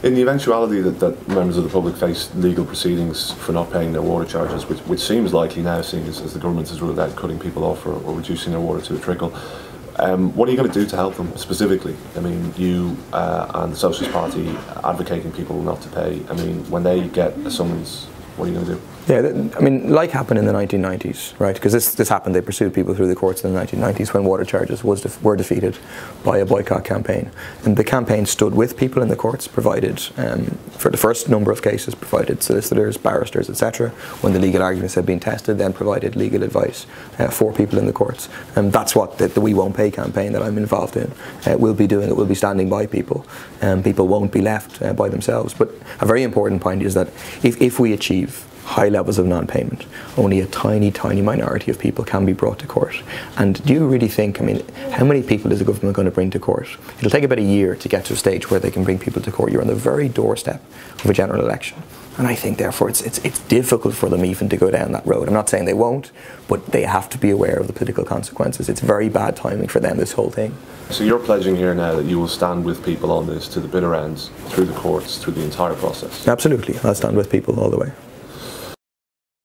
In the eventuality that members of the public face legal proceedings for not paying their water charges, which seems likely now, seeing as the government has ruled out cutting people off or reducing their water to a trickle, what are you going to do to help them specifically? I mean, you and the Socialist Party advocating people not to pay. I mean, when they get a summons, what are you going to do? Yeah, I mean, like happened in the 1990s, right? Because this happened, they pursued people through the courts in the 1990s when water charges were defeated by a boycott campaign. And the campaign stood with people in the courts, provided, for the first number of cases, provided solicitors, barristers, etc. When the legal arguments had been tested, then provided legal advice for people in the courts. And that's what the We Won't Pay campaign that I'm involved in will be doing. It will be standing by people. People won't be left by themselves. But a very important point is that if we achieve high levels of non-payment, only a tiny minority of people can be brought to court. And do you really think, I mean, how many people is the government going to bring to court? It'll take about a year to get to a stage where they can bring people to court. You're on the very doorstep of a general election. And I think therefore it's difficult for them even to go down that road. I'm not saying they won't, but they have to be aware of the political consequences. It's very bad timing for them, this whole thing. So you're pledging here now that you will stand with people on this to the bitter ends, through the courts, through the entire process? Absolutely, I'll stand with people all the way.